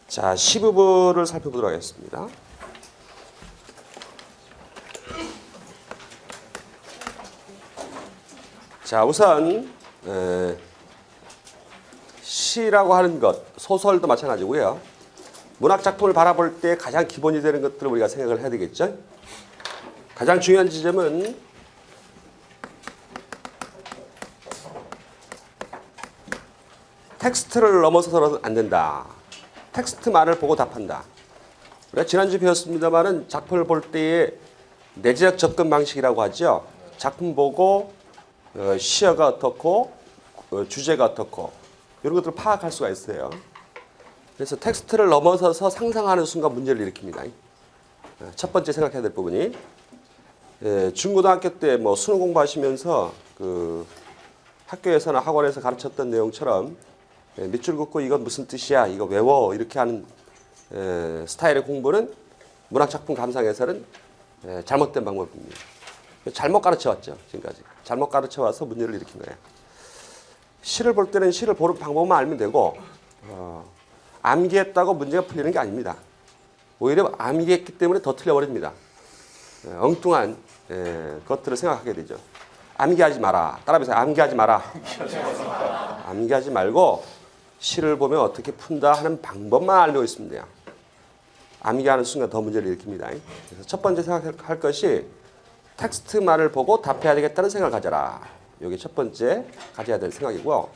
자, 시부분을 살펴보도록 하겠습니다. 자, 우선 시라고 하는 것, 소설도 마찬가지고요. 문학 작품을 바라볼 때 가장 기본이 되는 것들을 우리가 생각을 해야 되겠죠. 가장 중요한 지점은 텍스트를 넘어서서는 안 된다. 텍스트만을 보고 답한다. 우리가 지난주 배웠습니다만은 작품을 볼 때의 내재적 접근 방식이라고 하죠. 작품 보고 시어가 어떻고 주제가 어떻고 이런 것들을 파악할 수가 있어요. 그래서 텍스트를 넘어서서 상상하는 순간 문제를 일으킵니다. 첫 번째 생각해야 될 부분이 중고등학교 때 뭐 수능 공부하시면서 그 학교에서나 학원에서 가르쳤던 내용처럼 밑줄 긋고 이건 무슨 뜻이야 이거 외워 이렇게 하는 스타일의 공부는 문학작품 감상에서는 잘못된 방법입니다. 잘못 가르쳐왔죠. 지금까지 잘못 가르쳐와서 문제를 일으킨 거예요. 시를 볼 때는 시를 보는 방법만 알면 되고 암기했다고 문제가 풀리는 게 아닙니다. 오히려 암기했기 때문에 더 틀려버립니다. 엉뚱한 것들을 생각하게 되죠. 암기하지 마라. 따라해보세요. 암기하지 마라. 암기하지 말고 시를 보면 어떻게 푼다 하는 방법만 알고 있으면 돼요. 암기하는 순간 더 문제를 일으킵니다. 그래서 첫 번째 생각할 것이 텍스트만을 보고 답해야 되겠다는 생각을 가져라. 이게 첫 번째 가져야 될 생각이고요.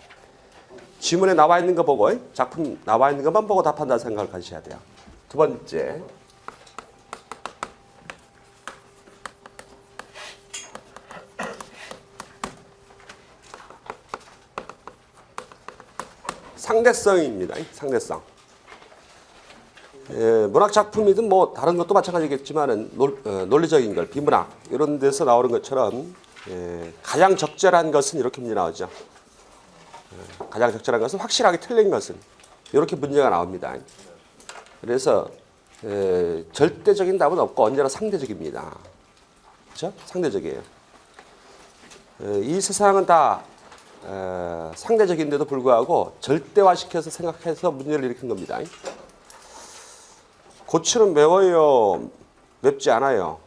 지문에 나와 있는 거 보고 작품 나와 있는 것만 보고 답한다는 생각을 가지셔야 돼요. 두 번째, 상대성입니다. 상대성. 문학 작품이든 뭐 다른 것도 마찬가지겠지만은 논리적인 걸 비문학 이런 데서 나오는 것처럼 가장 적절한 것은 이렇게 문제 나오죠. 가장 적절한 것은 확실하게 틀린 것은 이렇게 문제가 나옵니다. 그래서 절대적인 답은 없고 언제나 상대적입니다. 그렇죠? 상대적이에요. 이 세상은 다 상대적인데도 불구하고 절대화시켜서 생각해서 문제를 일으킨 겁니다. 고추는 매워요? 맵지 않아요?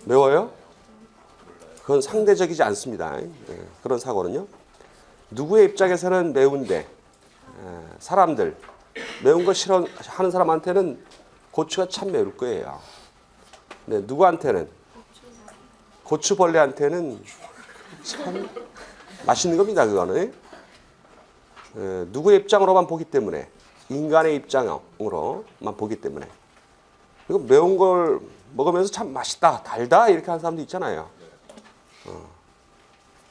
매워요? 그건 상대적이지 않습니다. 그런 사고는요. 누구의 입장에서는 매운데 사람들 매운 거 싫어하는 사람한테는 고추가 참 매울 거예요. 네, 누구한테는 고추벌레한테는 참 맛있는 겁니다. 그거는 누구의 입장으로만 보기 때문에 인간의 입장으로만 보기 때문에 이거 매운 걸 먹으면서 참 맛있다 달다 이렇게 하는 사람도 있잖아요.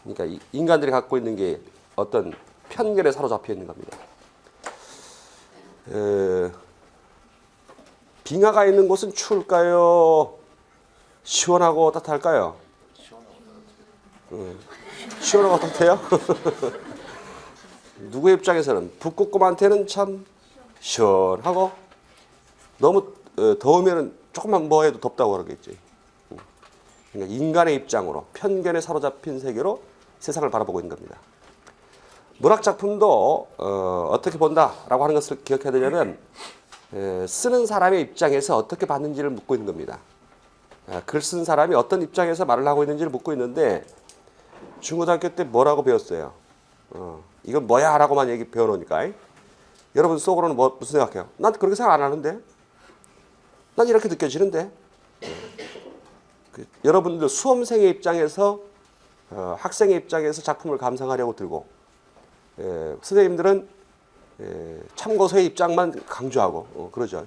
그러니까 인간들이 갖고 있는 게 어떤 편견에 사로잡혀 있는 겁니다. 빙하가 있는 곳은 추울까요? 시원하고 따뜻할까요? 시원하고 따뜻해요? 누구의 입장에서는 북극곰한테는 참 시원하고 너무 더우면 조금만 뭐 해도 덥다고 그러겠지. 그러니까 인간의 입장으로 편견에 사로잡힌 세계로 세상을 바라보고 있는 겁니다. 문학 작품도 어떻게 본다라고 하는 것을 기억해야 되려면 쓰는 사람의 입장에서 어떻게 봤는지를 묻고 있는 겁니다. 글 쓴 사람이 어떤 입장에서 말을 하고 있는지를 묻고 있는데 중고등학교 때 뭐라고 배웠어요? 이건 뭐야? 라고만 배워놓으니까 여러분 속으로는 무슨 생각해요? 난 그렇게 생각 안 하는데 난 이렇게 느껴지는데 여러분들 수험생의 입장에서 학생의 입장에서 작품을 감상하려고 들고 선생님들은 참고서의 입장만 강조하고 그러죠.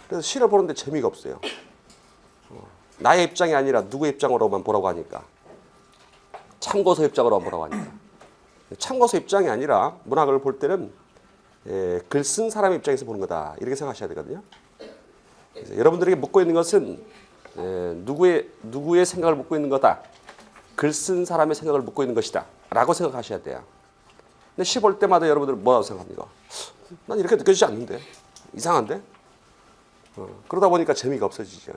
그래서 시를 보는데 재미가 없어요. 나의 입장이 아니라 누구의 입장으로만 보라고 하니까 참고서 입장으로만 보라고 하니까 참고서 입장이 아니라 문학을 볼 때는 글 쓴 사람의 입장에서 보는 거다 이렇게 생각하셔야 되거든요. 그래서 여러분들에게 묻고 있는 것은 누구의 생각을 묻고 있는 거다. 글 쓴 사람의 생각을 묻고 있는 것이다 라고 생각하셔야 돼요. 근데 시 볼 때마다 여러분들 뭐라고 생각합니까? 난 이렇게 느껴지지 않는데 이상한데? 그러다 보니까 재미가 없어지죠.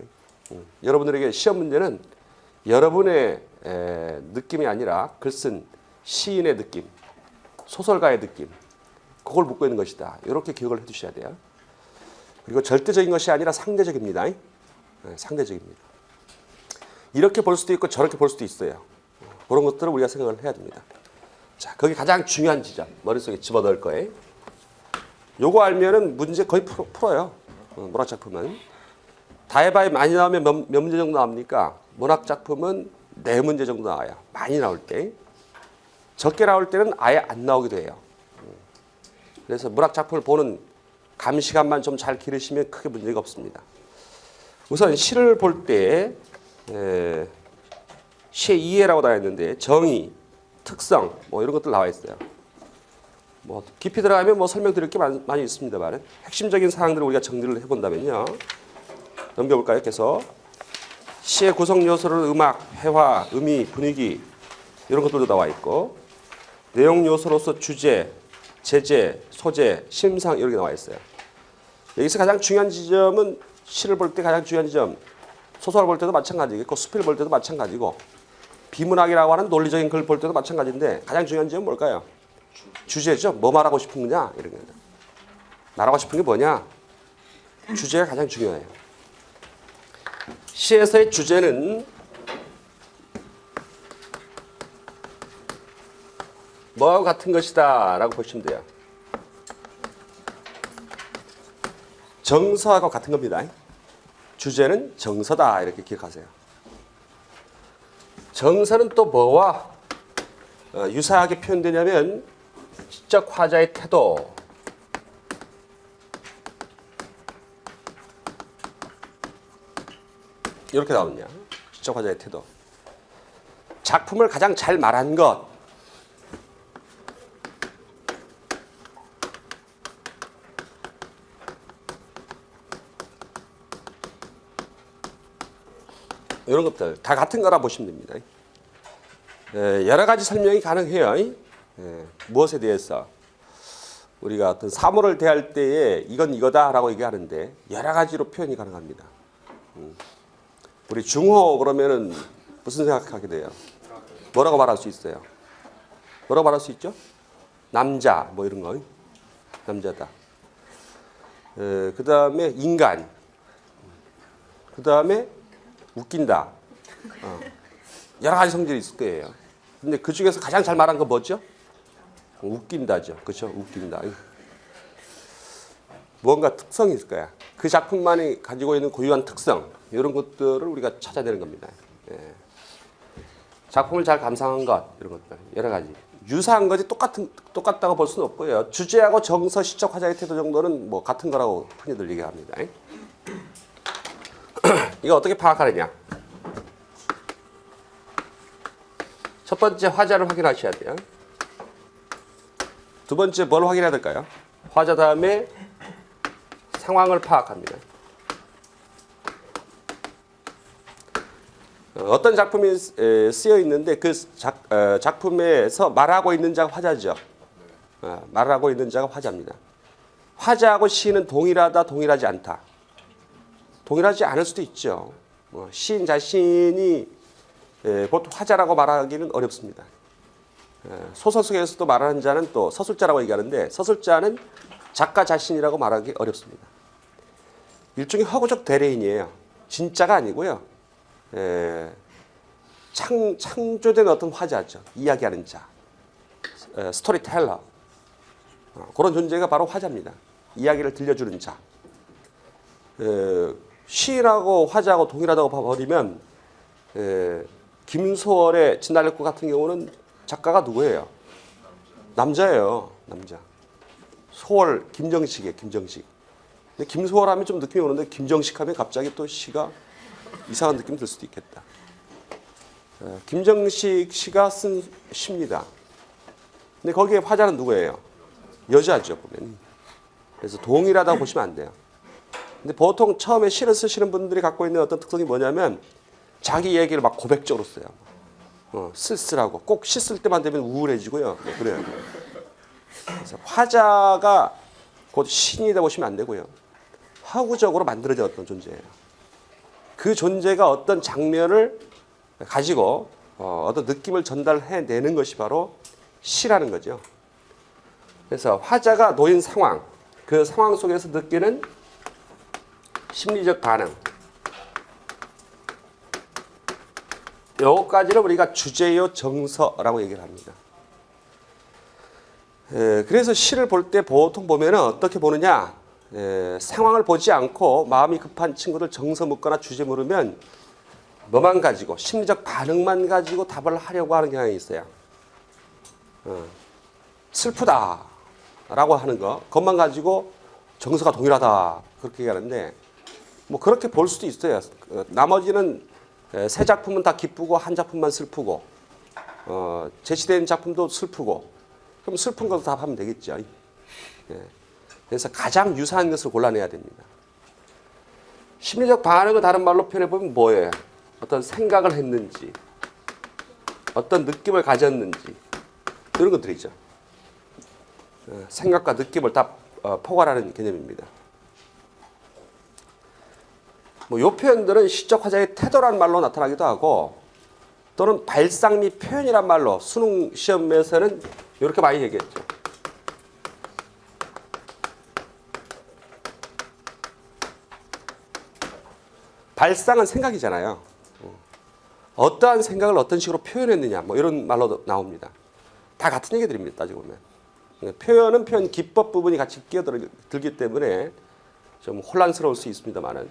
여러분들에게 시험 문제는 여러분의 느낌이 아니라 글 쓴 시인의 느낌, 소설가의 느낌 그걸 묻고 있는 것이다. 이렇게 기억을 해 두셔야 돼요. 그리고 절대적인 것이 아니라 상대적입니다. 네, 상대적입니다. 이렇게 볼 수도 있고 저렇게 볼 수도 있어요. 그런 것들을 우리가 생각을 해야 됩니다. 자, 거기 가장 중요한 지점 머릿속에 집어넣을 거예요. 요거 알면은 문제 거의 풀어요. 문학 작품은 다 해봐야 많이 나오면 몇 문제 정도 나옵니까? 문학 작품은 4문제 정도 나와요. 많이 나올 때. 적게 나올 때는 아예 안 나오기도 해요. 그래서 문학 작품을 보는 감시감만 좀 잘 기르시면 크게 문제가 없습니다. 우선 시를 볼 때 시의 이해라고 나와 있는데 정의, 특성 뭐 이런 것들 나와 있어요. 뭐 깊이 들어가면 뭐 설명드릴 게 많이 있습니다만 핵심적인 사항들을 우리가 정리를 해본다면요. 넘겨볼까요? 계속 시의 구성 요소를 음악, 회화, 의미, 분위기 이런 것들도 나와 있고 내용 요소로서 주제, 제재, 소재, 심상 이렇게 나와 있어요. 여기서 가장 중요한 지점은 시를 볼 때 가장 중요한 지점 소설을 볼 때도 마찬가지고 수필을 볼 때도 마찬가지고 비문학이라고 하는 논리적인 글을 볼 때도 마찬가지인데 가장 중요한 점은 뭘까요? 주제죠. 뭐 말하고 싶은 거냐 이런 거죠. 말하고 싶은 게 뭐냐? 주제가 가장 중요해요. 시에서의 주제는 뭐하고 같은 것이다 라고 보시면 돼요. 정서하고 같은 겁니다. 주제는 정서다 이렇게 기억하세요. 정서는 또 뭐와 유사하게 표현되냐면 시적 화자의 태도 이렇게 나오냐. 시적 화자의 태도 작품을 가장 잘 말한 것 이런 것들 다 같은 거라 보시면 됩니다. 여러 가지 설명이 가능해요. 무엇에 대해서 우리가 어떤 사물을 대할 때에 이건 이거다라고 얘기하는데 여러 가지로 표현이 가능합니다. 우리 중호 그러면은 무슨 생각하게 돼요? 뭐라고 말할 수 있어요? 뭐라고 말할 수 있죠? 남자 뭐 이런 거 남자다. 그 다음에 인간. 그 다음에 웃긴다. 여러 가지 성질이 있을 거예요. 근데 그 중에서 가장 잘 말한 건 뭐죠? 웃긴다죠. 그렇죠? 웃긴다. 뭔가 특성이 있을 거야. 그 작품만이 가지고 있는 고유한 특성 이런 것들을 우리가 찾아내는 겁니다. 작품을 잘 감상한 것 이런 것들 여러 가지 유사한 거지 똑같다고 볼 수는 없고요. 주제하고 정서, 시적 화자의 태도 정도는 뭐 같은 거라고 흔히들 얘기합니다. 이거 어떻게 파악하느냐? 첫 번째 화자를 확인하셔야 돼요. 두 번째 뭘 확인해야 될까요? 화자 다음에 상황을 파악합니다. 어떤 작품이 쓰여 있는데 그 작품에서 말하고 있는 자가 화자죠. 말하고 있는 자가 화자입니다. 화자하고 시인은 동일하다, 동일하지 않다. 동일하지 않을 수도 있죠. 시인 자신이 보통 화자라고 말하기는 어렵습니다. 소설 속에서도 말하는 자는 또 서술자라고 얘기하는데 서술자는 작가 자신이라고 말하기 어렵습니다. 일종의 허구적 대례인이에요. 진짜가 아니고요. 창조된 어떤 화자죠. 이야기하는 자. 스토리텔러. 그런 존재가 바로 화자입니다. 이야기를 들려주는 자. 시인하고 화자하고 동일하다고 봐버리면 김소월의 진달래꽃 같은 경우는 작가가 누구예요? 남자예요. 남자. 소월 김정식이에요. 김정식. 근데 김소월 하면 좀 느낌이 오는데 김정식 하면 갑자기 또 시가 이상한 느낌이 들 수도 있겠다. 김정식 씨가 쓴 시입니다. 근데 거기에 화자는 누구예요? 여자죠. 보면. 그래서 동일하다고 보시면 안 돼요. 근데 보통 처음에 시를 쓰시는 분들이 갖고 있는 어떤 특성이 뭐냐면 자기 얘기를 막 고백적으로 써요. 쓸쓸하고 꼭 시 쓸 때만 되면 우울해지고요. 네, 그래요. 그래서 화자가 곧 신이다 보시면 안 되고요. 허구적으로 만들어진 어떤 존재예요. 그 존재가 어떤 장면을 가지고 어떤 느낌을 전달해내는 것이 바로 시라는 거죠. 그래서 화자가 놓인 상황, 그 상황 속에서 느끼는 심리적 반응. 요까지를 우리가 주제요 정서라고 얘기를 합니다. 그래서 시를 볼 때 보통 보면은 어떻게 보느냐, 상황을 보지 않고 마음이 급한 친구들 정서 묻거나 주제 물으면 뭐만 가지고 심리적 반응만 가지고 답을 하려고 하는 경향이 있어요. 슬프다라고 하는 그것만 가지고 정서가 동일하다 그렇게 얘기하는데 뭐 그렇게 볼 수도 있어요. 나머지는 세 작품은 다 기쁘고 한 작품만 슬프고 제시된 작품도 슬프고 그럼 슬픈 것도 답하면 되겠죠. 그래서 가장 유사한 것을 골라내야 됩니다. 심리적 반응을 다른 말로 표현해보면 뭐예요? 어떤 생각을 했는지 어떤 느낌을 가졌는지 이런 것들이죠. 생각과 느낌을 다 포괄하는 개념입니다. 뭐 이 표현들은 시적 화자의 태도라는 말로 나타나기도 하고 또는 발상 및 표현이란 말로 수능 시험에서는 이렇게 많이 얘기했죠. 발상은 생각이잖아요. 어떠한 생각을 어떤 식으로 표현했느냐 뭐 이런 말로 나옵니다. 다 같은 얘기들입니다. 따지고 보면. 표현은 표현 기법 부분이 같이 끼어들기 때문에 좀 혼란스러울 수 있습니다만은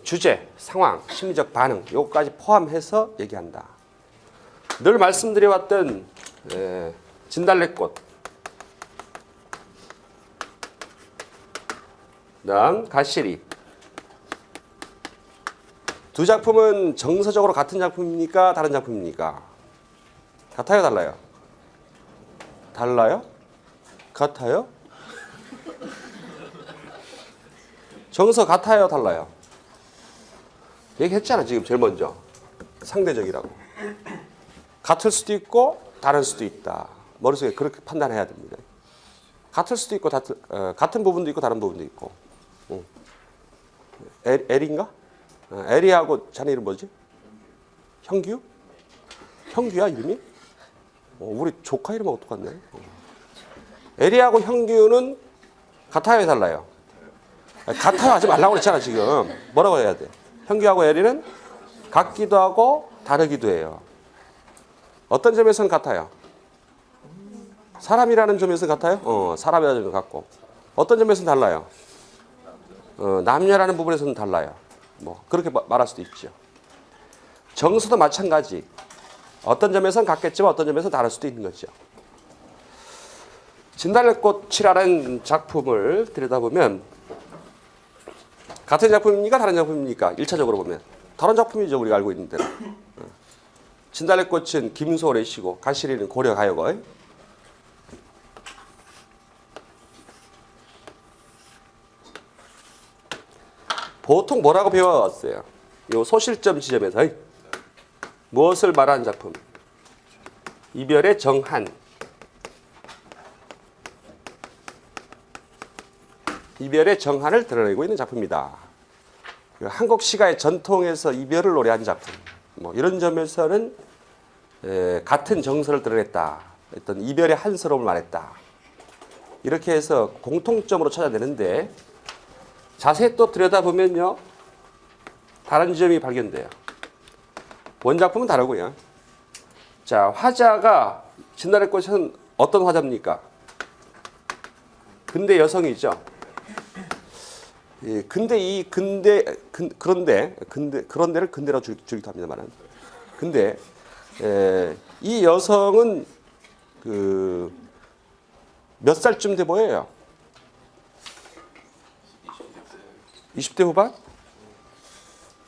주제, 상황, 심리적 반응 요거까지 포함해서 얘기한다. 늘 말씀드려왔던 진달래꽃, 그다음 가시리 두 작품은 정서적으로 같은 작품입니까? 다른 작품입니까? 같아요, 달라요? 달라요? 같아요? 정서 같아요, 달라요? 얘기했잖아, 지금 제일 먼저. 상대적이라고. 같을 수도 있고 다를 수도 있다. 머릿속에 그렇게 판단해야 됩니다. 같을 수도 있고 같은 부분도 있고 다른 부분도 있고. 에리인가? 에리하고 자네 이름 뭐지? 형규? 형규야 이름이? 우리 조카 이름하고 똑같네. 에리하고 형규는 같아요, 달라요? 같아요 하지 말라고 그랬잖아 지금. 뭐라고 해야 돼? 형규하고 에리는 같기도 하고 다르기도 해요. 어떤 점에서는 같아요? 사람이라는 점에서 같아요? 사람이라는 점에서 같고. 어떤 점에서는 달라요? 남녀라는 부분에서는 달라요. 뭐 그렇게 말할 수도 있죠. 정서도 마찬가지. 어떤 점에서는 같겠지만 어떤 점에서는 다를 수도 있는 거죠. 진달래꽃이라는 작품을 들여다보면 같은 작품입니까? 다른 작품입니까? 1차적으로 보면 다른 작품이죠. 우리가 알고 있는 대로. 진달래꽃은 김소월의 시고 가시리는 고려가요거. 보통 뭐라고 배워왔어요? 이 소실점 지점에서 무엇을 말하는 작품? 이별의 정한. 이별의 정한을 드러내고 있는 작품이다. 한국 시가의 전통에서 이별을 노래한 작품. 뭐 이런 점에서는 같은 정서를 드러냈다. 어떤 이별의 한스러움을 말했다. 이렇게 해서 공통점으로 찾아내는데 자세히 또 들여다보면요. 다른 점이 발견돼요. 원작품은 다르고요. 자, 화자가 진달래꽃은 어떤 화자입니까? 근대 여성이죠. 예, 그런데를 근대라고 줄기도 합니다만은. 근데 이 여성은 몇 살쯤 돼 보여요? 20대 후반?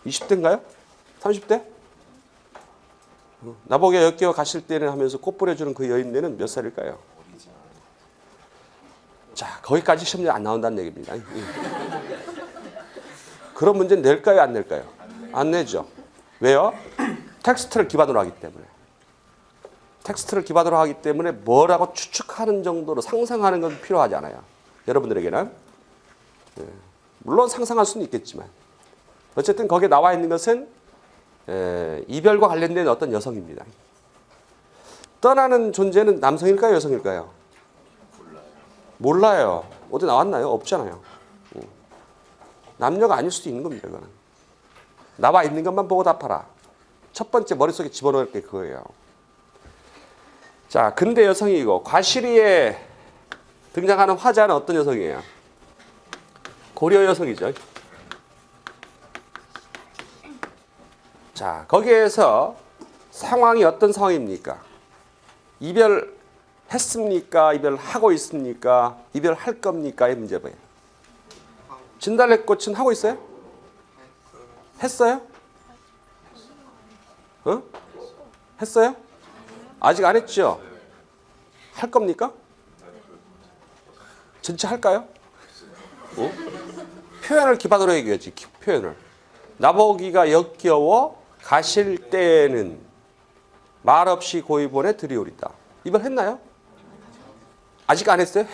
20대인가요? 30대? 나보게 엮여 가실 때는 하면서 꽃 뿌려주는 그 여인네는 몇 살일까요? 자, 거기까지 시험에 안 나온다는 얘기입니다. 그런 문제는 낼까요? 안 낼까요? 안 내죠. 왜요? 텍스트를 기반으로 하기 때문에. 텍스트를 기반으로 하기 때문에 뭐라고 추측하는 정도로 상상하는 건 필요하지 않아요. 여러분들에게는. 물론 상상할 수는 있겠지만 어쨌든 거기에 나와 있는 것은 이별과 관련된 어떤 여성입니다. 떠나는 존재는 남성일까요? 여성일까요? 몰라요. 어디 나왔나요? 없잖아요. 남녀가 아닐 수도 있는 겁니다. 이거는. 나와 있는 것만 보고 답하라. 첫 번째 머릿속에 집어넣을 게 그거예요. 자, 근대 여성이고 과실이에 등장하는 화자는 어떤 여성이에요? 고려 여성이죠. 자, 거기에서 상황이 어떤 상황입니까? 이별했습니까? 이별하고 있습니까? 이별할 겁니까?의 문제예요. 진달래꽃은 하고 있어요? 했어요? 어? 했어요? 아직 안 했죠? 할 겁니까? 진짜 할까요? 어? 표현을 기반으로 얘기하지. 표현을. 나보기가 역겨워 가실 때에는 말없이 고이 보내 드리오리다. 이번 했나요? 아직 안 했어요?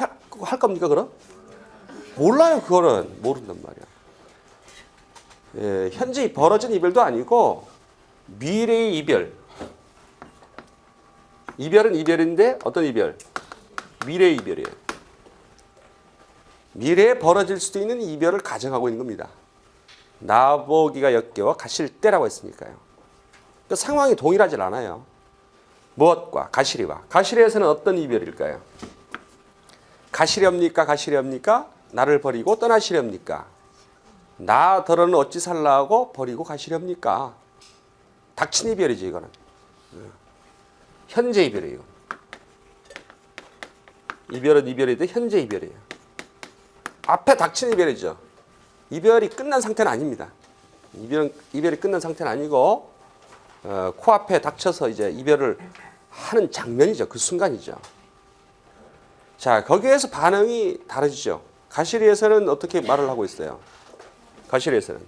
할 겁니까 그럼? 몰라요. 그거는 모른단 말이야. 예, 현재 벌어진 이별도 아니고 미래의 이별. 이별은 이별인데 어떤 이별? 미래의 이별이에요. 미래에 벌어질 수도 있는 이별을 가정하고 있는 겁니다. 나보기가 역겨워 가실 때라고 했으니까요. 그 상황이 동일하지 않아요. 무엇과? 가시리와. 가시리에서는 어떤 이별일까요? 가시렵니까? 가시렵니까? 나를 버리고 떠나시렵니까? 나 더러는 어찌 살라고 버리고 가시렵니까? 닥친 이별이지 이거는. 현재 이별이에요. 이별은 이별인데 현재 이별이에요. 앞에 닥친 이별이죠. 이별이 끝난 상태는 아닙니다. 이별이 끝난 상태는 아니고 코앞에 닥쳐서 이제 이별을 하는 장면이죠. 그 순간이죠. 자, 거기에서 반응이 다르죠. 가시리에서는 어떻게 말을 하고 있어요? 가시리에서는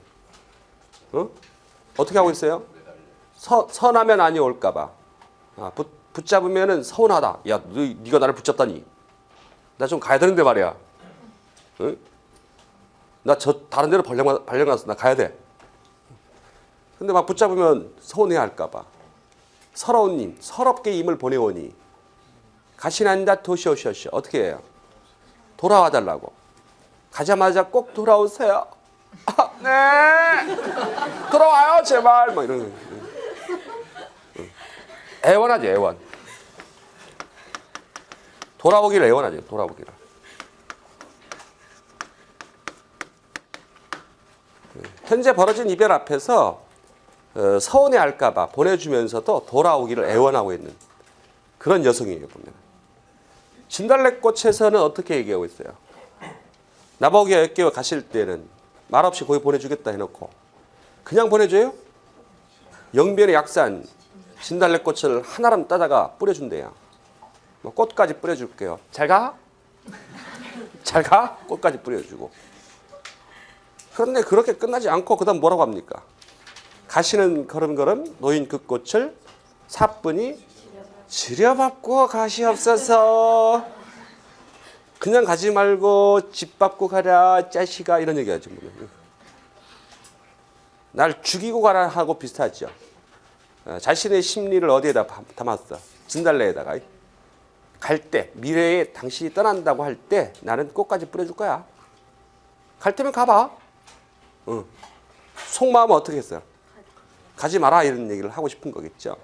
어떻게 하고 있어요? 서운하면 아니 올까봐. 붙잡으면은 서운하다. 야, 네가 나를 붙잡다니. 나 좀 가야 되는데 말이야. 응? 나 저 다른 데로 발령났어. 나 가야 돼. 근데 막 붙잡으면 서운해 할까봐. 서러운님, 서럽게 임을 보내오니 가시난다 도시오시오시. 어떻게 해요? 돌아와 달라고. 가자마자 꼭 돌아오세요. 네. 돌아와요 제발. 막 이러는. 애원하죠 애원. 돌아오기를 애원하죠. 돌아오기를. 현재 벌어진 이별 앞에서 서운해할까봐 보내주면서도 돌아오기를 애원하고 있는 그런 여성이에요. 보면 진달래꽃에서는 어떻게 얘기하고 있어요? 나보기가 역겨워 가실 때는 말없이 거기 보내주겠다 해놓고 그냥 보내줘요? 영변의 약산 진달래꽃을 하나람 따다가 뿌려준대요. 뭐 꽃까지 뿌려줄게요. 잘 가? 잘 가? 꽃까지 뿌려주고. 그런데 그렇게 끝나지 않고 그 다음 뭐라고 합니까? 가시는 걸음걸음 노인 그 꽃을 사뿐히 지려밟고 가시옵소서. 그냥 가지 말고 집 밟고 가라 짜시가 이런 얘기하죠. 날 죽이고 가라 하고 비슷하죠. 자신의 심리를 어디에다 담았어? 진달래에다가. 갈 때 미래에 당신이 떠난다고 할 때 나는 꽃까지 뿌려줄 거야. 갈 때면 가봐. 속마음은 어떻게 했어요? 가지 마라 이런 얘기를 하고 싶은 거겠죠.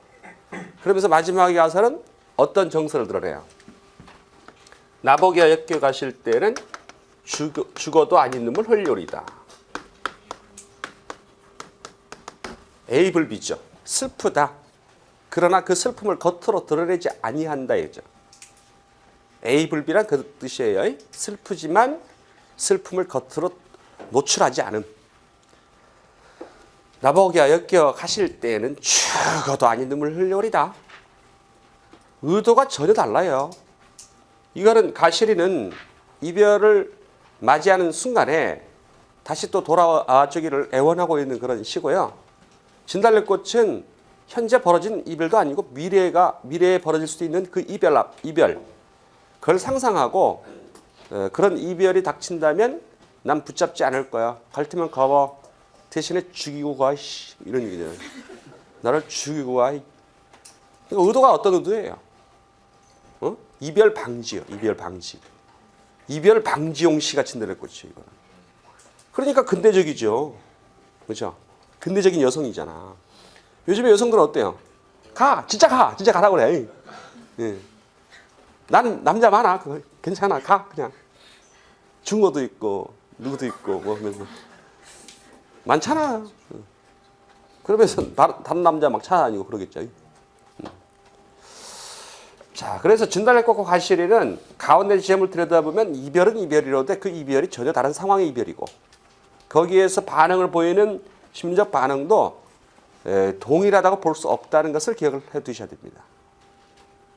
그러면서 마지막에 가서는 어떤 정서를 드러내요? 나보기가 역겨 가실 때는 죽어도 아닌 놈을 흘려리다. 에이블비죠. 슬프다. 그러나 그 슬픔을 겉으로 드러내지 아니한다 이죠. 에이블비란 그 뜻이에요. 슬프지만 슬픔을 겉으로 노출하지 않음. 나보기가 역겨 가실 때에는 죽어도 아닌 눈물 흘려리다. 의도가 전혀 달라요. 이거는 가시리는 이별을 맞이하는 순간에 다시 또 돌아와 주기를 애원하고 있는 그런 시고요. 진달래꽃은 현재 벌어진 이별도 아니고 미래에 벌어질 수도 있는 그 이별 그걸 상상하고 그런 이별이 닥친다면 난 붙잡지 않을 거야. 갈 테면 가봐. 대신에 죽이고 가. 이런 얘기잖아요. 나를 죽이고 가. 그러니까 의도가 어떤 의도예요? 이별 방지요. 이별 방지. 이별 방지용 시가 진달래꽃이에요. 이거는. 그러니까 근대적이죠. 그렇죠? 근대적인 여성이잖아. 요즘에 여성들은 어때요? 가! 진짜 가! 진짜 가라고 그래. 예. 난 남자 많아. 그거 괜찮아. 가! 그냥. 중고도 있고 누구도 있고 뭐 하면서 많잖아. 그러면서 다른 남자 막 찾아다니고 그러겠죠. 자, 그래서 진달래 꽂고 가시리는 가운데 지점을 들여다보면 이별은 이별이로되 그 이별이 전혀 다른 상황의 이별이고 거기에서 반응을 보이는 심리적 반응도 동일하다고 볼 수 없다는 것을 기억을 해 두셔야 됩니다.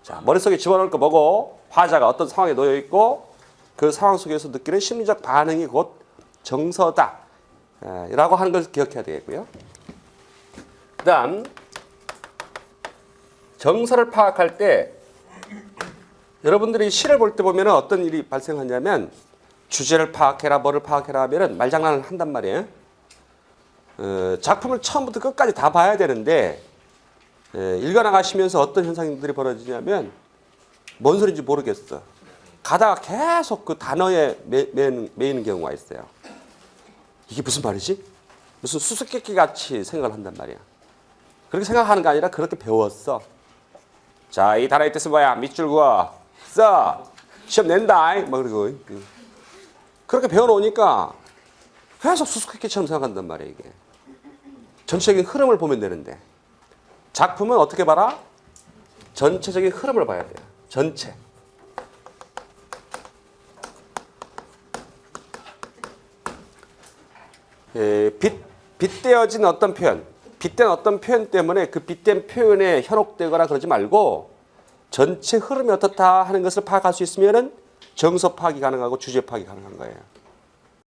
자, 머릿속에 집어넣을 거 뭐고 화자가 어떤 상황에 놓여 있고 그 상황 속에서 느끼는 심리적 반응이 곧 정서다 라고 하는 걸 기억해야 되겠고요. 그 다음 정서를 파악할 때 여러분들이 시를 볼 때 보면 어떤 일이 발생하냐면 주제를 파악해라 뭐를 파악해라 하면 말장난을 한단 말이에요. 작품을 처음부터 끝까지 다 봐야 되는데 읽어나가시면서 어떤 현상들이 벌어지냐면 뭔 소리인지 모르겠어. 가다가 계속 그 단어에 매이는 경우가 있어요. 이게 무슨 말이지? 무슨 수수께끼 같이 생각을 한단 말이야. 그렇게 생각하는 게 아니라 그렇게 배웠어. 자, 이 단어의 뜻은 뭐야? 밑줄 그어. 써. 시험 낸다. 막 그러고. 그렇게 배워놓으니까 계속 수수께끼처럼 생각한단 말이야, 이게. 전체적인 흐름을 보면 되는데. 작품은 어떻게 봐라? 전체적인 흐름을 봐야 돼요. 전체. 빗대어진 어떤 표현, 빗댄 어떤 표현 때문에 그 빗댄 표현에 현혹되거나 그러지 말고 전체 흐름이 어떻다 하는 것을 파악할 수 있으면 정서 파악이 가능하고 주제 파악이 가능한 거예요.